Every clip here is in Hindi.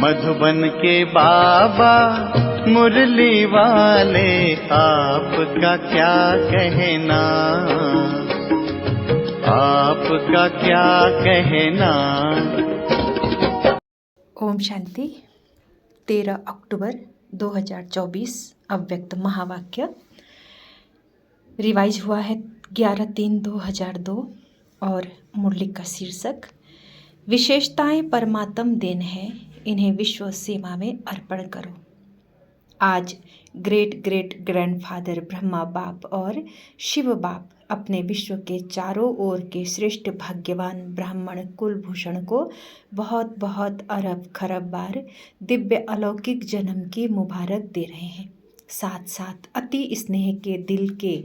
मधुबन के बाबा मुरली वाले, आपका क्या कहना, आपका क्या कहना। ओम शांति। 13 अक्टूबर 2024 अव्यक्त महावाक्य रिवाइज हुआ है 11/3/2002 और मुरली का शीर्षक विशेषताएं परमात्म देन है, इन्हें विश्व सेवा में अर्पण करो। आज ग्रेट ग्रेट ग्रैंडफादर ब्रह्मा बाप और शिव बाप अपने विश्व के चारों ओर के श्रेष्ठ भाग्यवान ब्राह्मण कुलभूषण को बहुत बहुत अरब खरब बार दिव्य अलौकिक जन्म की मुबारक दे रहे हैं। साथ साथ अति स्नेह के दिल के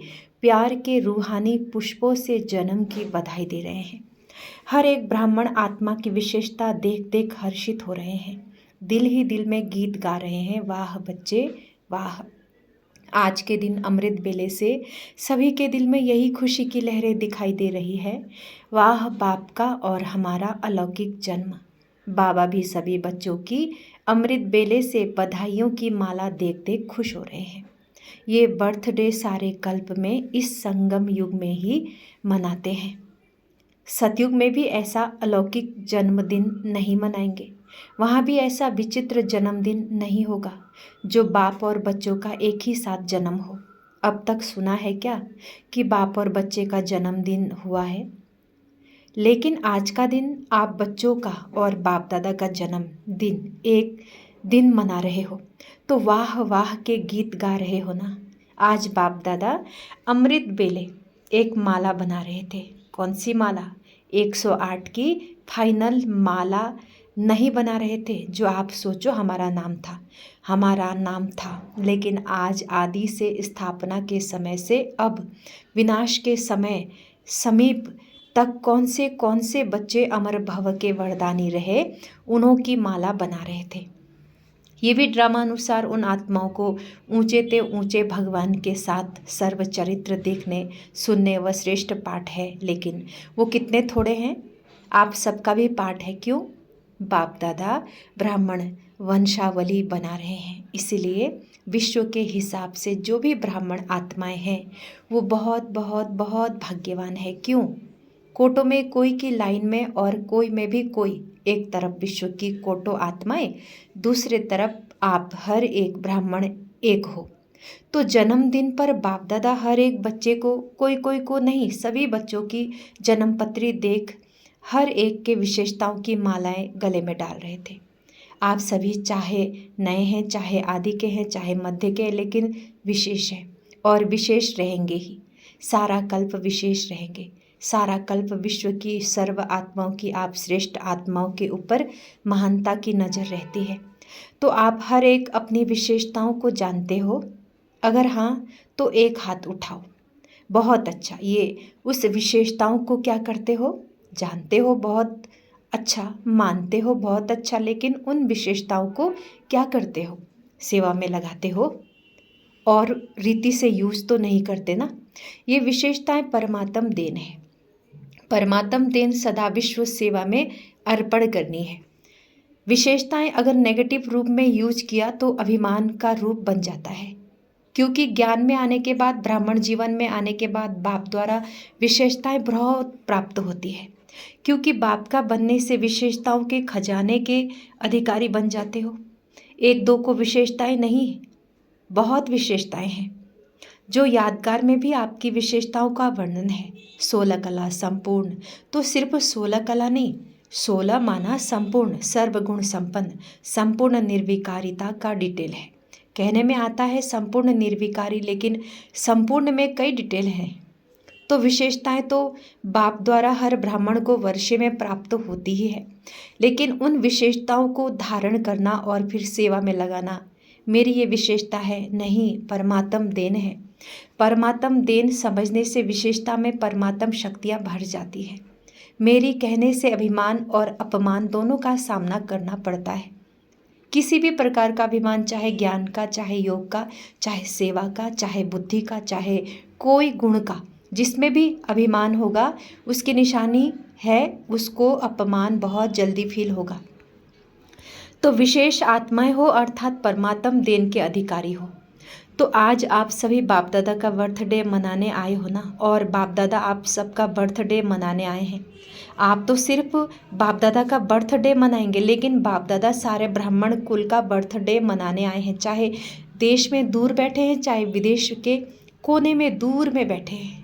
प्यार के रूहानी पुष्पों से जन्म की बधाई दे रहे हैं। हर एक ब्राह्मण आत्मा की विशेषता देख देख हर्षित हो रहे हैं, दिल ही दिल में गीत गा रहे हैं, वाह बच्चे वाह। आज के दिन अमृत बेले से सभी के दिल में यही खुशी की लहरें दिखाई दे रही है। वाह बाप का और हमारा अलौकिक जन्म। बाबा भी सभी बच्चों की अमृत बेले से बधाइयों की माला देख देख खुश हो रहे हैं। ये बर्थडे सारे कल्प में इस संगम युग में ही मनाते हैं। सतयुग में भी ऐसा अलौकिक जन्मदिन नहीं मनाएंगे, वहाँ भी ऐसा विचित्र जन्मदिन नहीं होगा जो बाप और बच्चों का एक ही साथ जन्म हो। अब तक सुना है क्या कि बाप और बच्चे का जन्मदिन हुआ है? लेकिन आज का दिन आप बच्चों का और बाप दादा का जन्मदिन एक दिन मना रहे हो, तो वाह वाह के गीत गा रहे हो ना। आज बाप दादा अमृत बेले एक माला बना रहे थे। कौन सी माला? 108 की फाइनल माला नहीं बना रहे थे जो आप सोचो हमारा नाम था। लेकिन आज आदि से स्थापना के समय से अब विनाश के समय समीप तक कौन से बच्चे अमर भव के वरदानी रहे, उन्हों की माला बना रहे थे। ये भी ड्रामानुसार उन आत्माओं को ऊंचे ते ऊंचे भगवान के साथ सर्व चरित्र देखने सुनने व श्रेष्ठ पाठ है, लेकिन वो कितने थोड़े हैं। आप सबका भी पाठ है। क्यों? बाप दादा ब्राह्मण वंशावली बना रहे हैं, इसीलिए विश्व के हिसाब से जो भी ब्राह्मण आत्माएं हैं वो बहुत बहुत बहुत भाग्यवान है। क्यों? कोटों में कोई की लाइन में और कोई में भी कोई, एक तरफ विश्व की कोटो आत्माएं, दूसरे तरफ आप हर एक ब्राह्मण एक हो। तो जन्मदिन पर बाप दादा हर एक बच्चे को, कोई कोई को नहीं, सभी बच्चों की जन्मपत्री देख हर एक के विशेषताओं की मालाएं गले में डाल रहे थे। आप सभी चाहे नए हैं, चाहे आदि के हैं, चाहे मध्य के, लेकिन विशेष हैं और विशेष रहेंगे ही। सारा कल्प विशेष रहेंगे। सारा कल्प विश्व की सर्व आत्माओं की, आप श्रेष्ठ आत्माओं के ऊपर महानता की नज़र रहती है। तो आप हर एक अपनी विशेषताओं को जानते हो? अगर हाँ तो एक हाथ उठाओ। बहुत अच्छा। ये उस विशेषताओं को क्या करते हो? जानते हो, बहुत अच्छा। मानते हो, बहुत अच्छा। लेकिन उन विशेषताओं को क्या करते हो? सेवा में लगाते हो और रीति से यूज तो नहीं करते ना। ये विशेषताएं परमात्म देन है। परमात्म देन सदा विश्व सेवा में अर्पण करनी है। विशेषताएं अगर नेगेटिव रूप में यूज किया तो अभिमान का रूप बन जाता है, क्योंकि ज्ञान में आने के बाद, ब्राह्मण जीवन में आने के बाद बाप द्वारा विशेषताएं बहुत प्राप्त होती है, क्योंकि बाप का बनने से विशेषताओं के खजाने के अधिकारी बन जाते हो। एक दो को विशेषताएं नहीं, बहुत विशेषताएं हैं। जो यादगार में भी आपकी विशेषताओं का वर्णन है। 16 कला संपूर्ण, तो सिर्फ 16 कला नहीं, 16 माना संपूर्ण, सर्वगुण संपन्न, संपूर्ण निर्विकारिता का डिटेल है। कहने में आता है संपूर्ण निर्विकारी, लेकिन संपूर्ण में कई डिटेल हैं। तो विशेषताएं तो बाप द्वारा हर ब्राह्मण को वर्षे में प्राप्त होती ही है, लेकिन उन विशेषताओं को धारण करना और फिर सेवा में लगाना मेरी ये विशेषता है नहीं, परमात्म देन है। परमात्म देन समझने से विशेषता में परमात्म शक्तियाँ भर जाती हैं। मेरी कहने से अभिमान और अपमान दोनों का सामना करना पड़ता है। किसी भी प्रकार का अभिमान, चाहे ज्ञान का, चाहे योग का, चाहे सेवा का, चाहे बुद्धि का, चाहे कोई गुण का, जिसमें भी अभिमान होगा उसकी निशानी है, उसको अपमान बहुत जल्दी फील होगा। तो विशेष आत्माएं हो अर्थात परमात्म देन के अधिकारी हो। तो आज आप सभी बाप दादा का बर्थडे मनाने आए हो ना, और बाप दादा आप सबका बर्थडे मनाने आए हैं। आप तो सिर्फ बाप दादा का बर्थडे मनाएंगे, लेकिन बाप दादा सारे ब्राह्मण कुल का बर्थडे मनाने आए हैं। चाहे देश में दूर बैठे हैं, चाहे विदेश के कोने में दूर में बैठे हैं,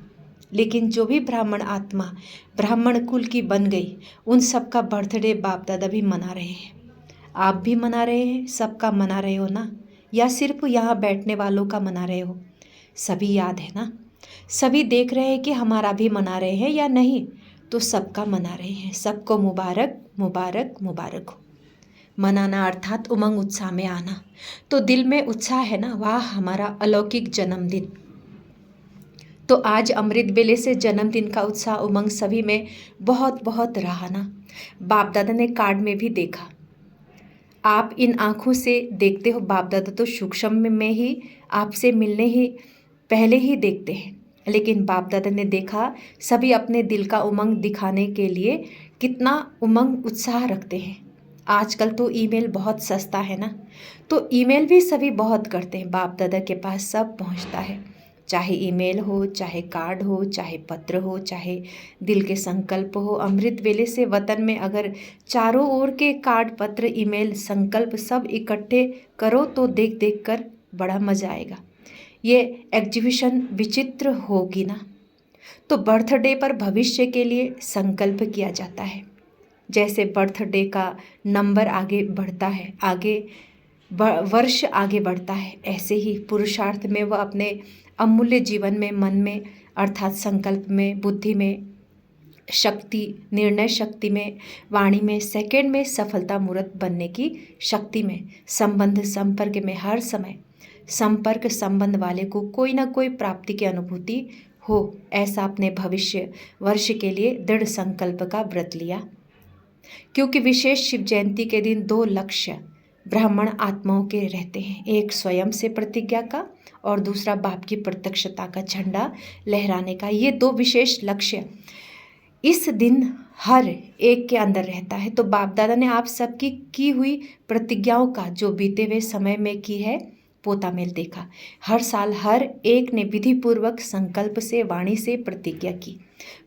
लेकिन जो भी ब्राह्मण आत्मा ब्राह्मण कुल की बन गई, उन सबका बर्थडे बाप दादा भी मना रहे हैं। आप भी मना रहे हैं, सबका मना रहे हो ना, या सिर्फ यहाँ बैठने वालों का मना रहे हो? सभी याद है ना, सभी देख रहे हैं कि हमारा भी मना रहे हैं या नहीं, तो सबका मना रहे हैं। सबको मुबारक मुबारक मुबारक हो। मनाना अर्थात उमंग उत्साह में आना। तो दिल में उत्साह है ना, वाह हमारा अलौकिक जन्मदिन। तो आज अमृत बेले से जन्मदिन का उत्साह उमंग सभी में बहुत बहुत रहा ना। बाप दादा ने कार्ड में भी देखा, आप इन आँखों से देखते हो। बाप दादा तो सूक्ष्म में ही आपसे मिलने ही पहले ही देखते हैं, लेकिन बाप दादा ने देखा सभी अपने दिल का उमंग दिखाने के लिए कितना उमंग उत्साह रखते हैं। आजकल तो ईमेल बहुत सस्ता है ना, तो ईमेल भी सभी बहुत करते हैं। बाप दादा के पास सब पहुंचता है, चाहे ईमेल हो, चाहे कार्ड हो, चाहे पत्र हो, चाहे दिल के संकल्प हो। अमृत वेले से वतन में अगर चारों ओर के कार्ड पत्र ईमेल संकल्प सब इकट्ठे करो तो देख देख कर बड़ा मज़ा आएगा। ये एग्जीबिशन विचित्र होगी ना। तो बर्थडे पर भविष्य के लिए संकल्प किया जाता है। जैसे बर्थडे का नंबर आगे बढ़ता है, वर्ष आगे बढ़ता है, ऐसे ही पुरुषार्थ में वह अपने अमूल्य जीवन में, मन में अर्थात संकल्प में, बुद्धि में शक्ति, निर्णय शक्ति में, वाणी में, सेकंड में सफलता मूर्त बनने की शक्ति में, संबंध संपर्क में हर समय संपर्क संबंध वाले को कोई ना कोई प्राप्ति की अनुभूति हो, ऐसा अपने भविष्य वर्ष के लिए दृढ़ संकल्प का व्रत लिया। क्योंकि विशेष शिव जयंती के दिन दो लक्ष्य ब्राह्मण आत्माओं के रहते हैं, एक स्वयं से प्रतिज्ञा का और दूसरा बाप की प्रत्यक्षता का झंडा लहराने का। ये दो विशेष लक्ष्य इस दिन हर एक के अंदर रहता है। तो बाप दादा ने आप सबकी की हुई प्रतिज्ञाओं का जो बीते हुए समय में की है पोता मेल देखा। हर साल हर एक ने विधि पूर्वक संकल्प से, वाणी से प्रतिज्ञा की।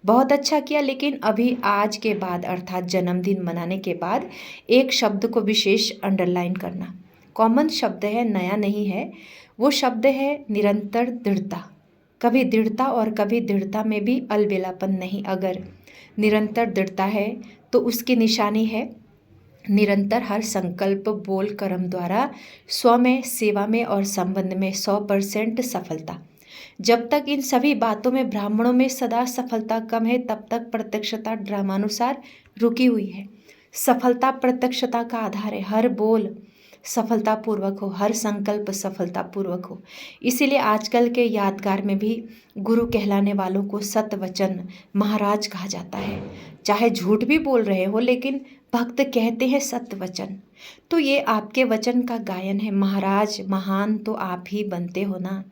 बहुत अच्छा किया, लेकिन अभी आज के बाद अर्थात जन्मदिन मनाने के बाद एक शब्द को विशेष अंडरलाइन करना। कॉमन शब्द है, नया नहीं है। वो शब्द है निरंतर दृढ़ता। कभी दृढ़ता और कभी दृढ़ता में भी अलबेलापन नहीं। अगर निरंतर दृढ़ता है तो उसकी निशानी है निरंतर हर संकल्प, बोल, कर्म द्वारा स्व में, सेवा में और संबंध में 100% सफलता। जब तक इन सभी बातों में ब्राह्मणों में सदा सफलता कम है, तब तक प्रत्यक्षता ड्रामानुसार रुकी हुई है। सफलता प्रत्यक्षता का आधार है। हर बोल सफलतापूर्वक हो, हर संकल्प सफलतापूर्वक हो। इसीलिए आजकल के यादगार में भी गुरु कहलाने वालों को सतवचन महाराज कहा जाता है। चाहे झूठ भी बोल रहे हो, लेकिन भक्त कहते हैं सत्य वचन। तो ये आपके वचन का गायन है। महाराज महान तो आप ही बनते हो ना,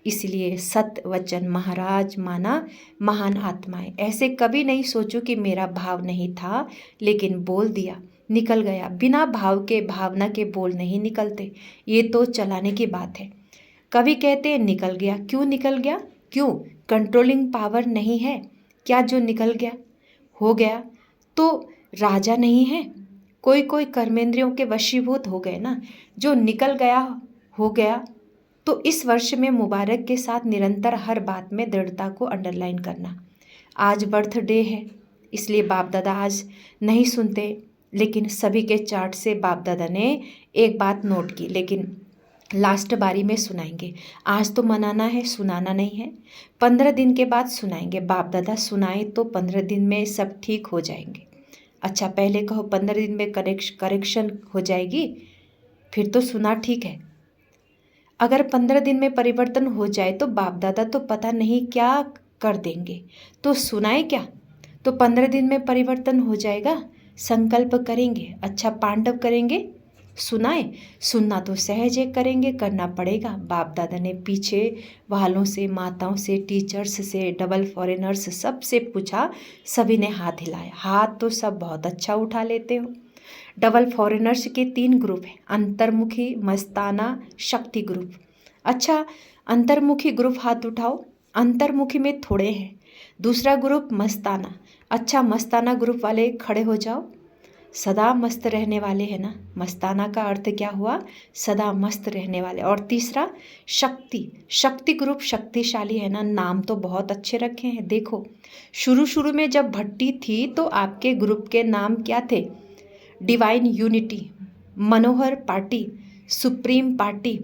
इसलिए सत्य वचन महाराज माना महान आत्माएं। ऐसे कभी नहीं सोचो कि मेरा भाव नहीं था, लेकिन बोल दिया, निकल गया। बिना भाव के, भावना के बोल नहीं निकलते। ये तो चलाने की बात है। कभी कहते हैं निकल गया। क्यों निकल गया? क्यों? कंट्रोलिंग पावर नहीं है क्या? जो निकल गया हो गया तो राजा नहीं है। कोई कोई कर्मेंद्रियों के वशीभूत हो गए ना। जो निकल गया हो गया। तो इस वर्ष में मुबारक के साथ निरंतर हर बात में दृढ़ता को अंडरलाइन करना। आज बर्थडे है, इसलिए बाप दादा आज नहीं सुनते, लेकिन सभी के चार्ट से बाप दादा ने एक बात नोट की, लेकिन लास्ट बारी में सुनाएंगे। आज तो मनाना है, सुनाना नहीं है। 15 दिन के बाद सुनाएंगे। बाप दादा सुनाए तो 15 दिन में सब ठीक हो जाएंगे। अच्छा, पहले कहो 15 दिन में करेक्शन हो जाएगी, फिर तो सुना ठीक है। अगर 15 दिन में परिवर्तन हो जाए तो बाप दादा तो पता नहीं क्या कर देंगे, तो सुनाए क्या? तो 15 दिन में परिवर्तन हो जाएगा। संकल्प करेंगे, अच्छा पांडव करेंगे, सुनाए। सुनना तो सहज है, करेंगे, करना पड़ेगा। बाप दादा ने पीछे वालों से, माताओं से, टीचर्स से, डबल फॉरेनर्स सबसे पूछा, सभी ने हाथ हिलाया। हाथ तो सब बहुत अच्छा उठा लेते हो। डबल फॉरेनर्स के 3 ग्रुप हैं, अंतर्मुखी, मस्ताना, शक्ति ग्रुप। अच्छा, अंतर्मुखी ग्रुप हाथ उठाओ। अंतर्मुखी में थोड़े हैं। दूसरा ग्रुप मस्ताना। अच्छा, मस्ताना ग्रुप वाले खड़े हो जाओ। सदा मस्त रहने वाले हैं ना, मस्ताना का अर्थ क्या हुआ? सदा मस्त रहने वाले। और तीसरा शक्ति, शक्ति ग्रुप शक्तिशाली है ना, नाम तो बहुत अच्छे रखे हैं। देखो, शुरू में जब भट्टी थी तो आपके ग्रुप के नाम क्या थे? डिवाइन यूनिटी, मनोहर पार्टी, सुप्रीम पार्टी।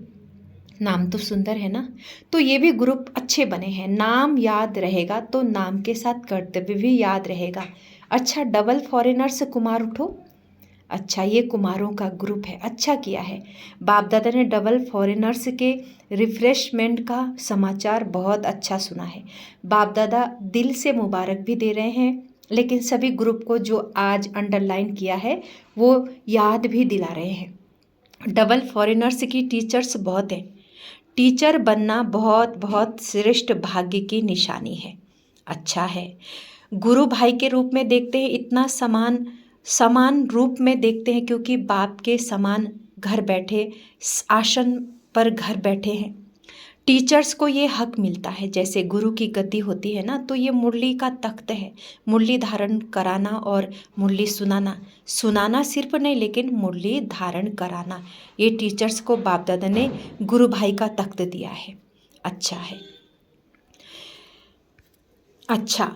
नाम तो सुंदर है ना। तो ये भी ग्रुप अच्छे बने हैं। नाम याद रहेगा तो नाम के साथ कर्तव्य भी याद रहेगा। अच्छा, डबल फॉरेनर्स कुमार उठो। अच्छा, ये कुमारों का ग्रुप है। अच्छा किया है, बाप दादा ने डबल फॉरेनर्स के रिफ्रेशमेंट का समाचार बहुत अच्छा सुना है। बाप दादा दिल से मुबारक भी दे रहे हैं, लेकिन सभी ग्रुप को जो आज अंडरलाइन किया है वो याद भी दिला रहे हैं। डबल फॉरेनर्स की टीचर्स बहुत हैं। टीचर बनना बहुत बहुत श्रेष्ठ भाग्य की निशानी है। अच्छा है, गुरु भाई के रूप में देखते हैं, इतना समान रूप में देखते हैं, क्योंकि बाप के समान घर बैठे, आसन पर घर बैठे हैं। टीचर्स को ये हक मिलता है, जैसे गुरु की गद्दी होती है ना, तो ये मुरली का तख्त है। मुरली धारण कराना और मुरली सुनाना सिर्फ नहीं, लेकिन मुरली धारण कराना, ये टीचर्स को बाप दादा ने गुरु भाई का तख्त दिया है। अच्छा है। अच्छा,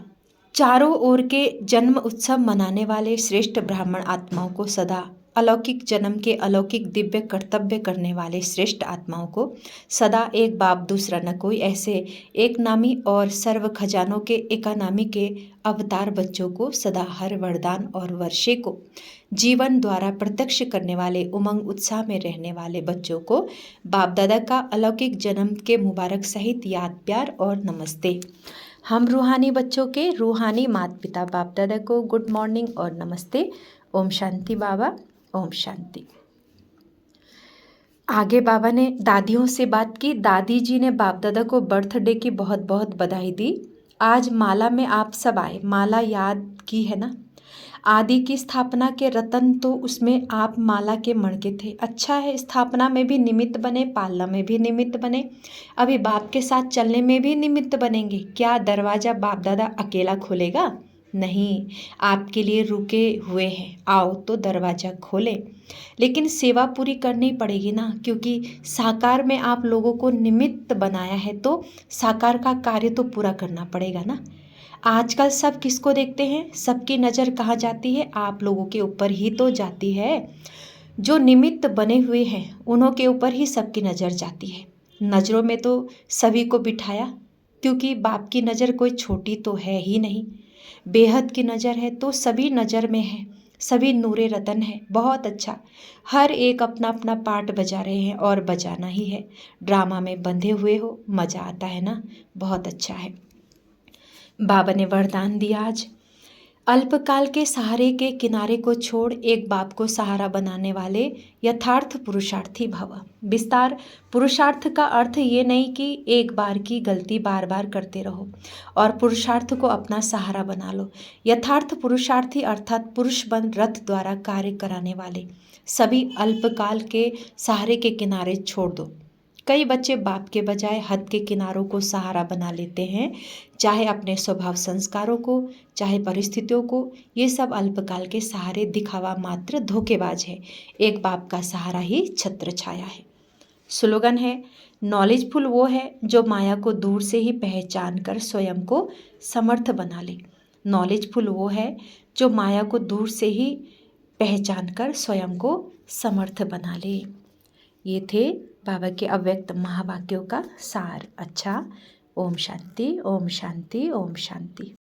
चारों ओर के जन्म उत्सव मनाने वाले श्रेष्ठ ब्राह्मण आत्माओं को सदा, अलौकिक जन्म के अलौकिक दिव्य कर्तव्य करने वाले श्रेष्ठ आत्माओं को सदा, एक बाप दूसरा न कोई, ऐसे एक नामी और सर्व खजानों के एकानामी के अवतार बच्चों को सदा हर वरदान और वर्षे को जीवन द्वारा प्रत्यक्ष करने वाले उमंग उत्साह में रहने वाले बच्चों को बाप दादा का अलौकिक जन्म के मुबारक सहित याद, प्यार और नमस्ते। हम रूहानी बच्चों के रूहानी माता पिता बाप दादा को गुड मॉर्निंग और नमस्ते। ओम शांति बाबा, ओम शांति। आगे बाबा ने दादियों से बात की। दादी जी ने बाप दादा को बर्थडे की बहुत बहुत बधाई दी। आज माला में आप सब आए, माला याद की है ना। आदि की स्थापना के रतन तो उसमें आप माला के मणके थे। अच्छा है, स्थापना में भी निमित्त बने, पालना में भी निमित्त बने, अभी बाप के साथ चलने में भी निमित्त बनेंगे। क्या दरवाज़ा बाप दादा अकेला खोलेगा? नहीं, आपके लिए रुके हुए हैं, आओ तो दरवाज़ा खोले। लेकिन सेवा पूरी करनी पड़ेगी ना, क्योंकि साकार में आप लोगों को निमित्त बनाया है, तो साकार का कार्य तो पूरा करना पड़ेगा ना। आजकल सब किसको देखते हैं? सबकी नज़र कहाँ जाती है? आप लोगों के ऊपर ही तो जाती है। जो निमित्त बने हुए हैं उन्हों के ऊपर ही सबकी नज़र जाती है। नज़रों में तो सभी को बिठाया, क्योंकि बाप की नज़र कोई छोटी तो है ही नहीं, बेहद की नज़र है, तो सभी नज़र में है, सभी नूरे रतन है। बहुत अच्छा, हर एक अपना अपना पार्ट बजा रहे हैं और बजाना ही है। ड्रामा में बंधे हुए हो, मज़ा आता है ना, बहुत अच्छा है। बाबा ने वरदान दिया आज, अल्पकाल के सहारे के किनारे को छोड़ एक बाप को सहारा बनाने वाले यथार्थ पुरुषार्थी भव। विस्तार पुरुषार्थ का अर्थ ये नहीं कि एक बार की गलती बार बार करते रहो और पुरुषार्थ को अपना सहारा बना लो। यथार्थ पुरुषार्थी अर्थात पुरुष बन रथ द्वारा कार्य कराने वाले सभी अल्पकाल के सहारे के किनारे छोड़ दो। कई बच्चे बाप के बजाय हद के किनारों को सहारा बना लेते हैं, चाहे अपने स्वभाव संस्कारों को, चाहे परिस्थितियों को। ये सब अल्पकाल के सहारे दिखावा मात्र धोखेबाज है। एक बाप का सहारा ही छत्र छाया है। स्लोगन है, नॉलेजफुल वो है जो माया को दूर से ही पहचान कर स्वयं को समर्थ बना ले। नॉलेजफुल वो है जो माया को दूर से ही पहचान कर स्वयं को समर्थ बना ले। ये थे बाबा के अव्यक्त महावाक्यों का सार। अच्छा, ओम शांति, ओम शांति, ओम शांति।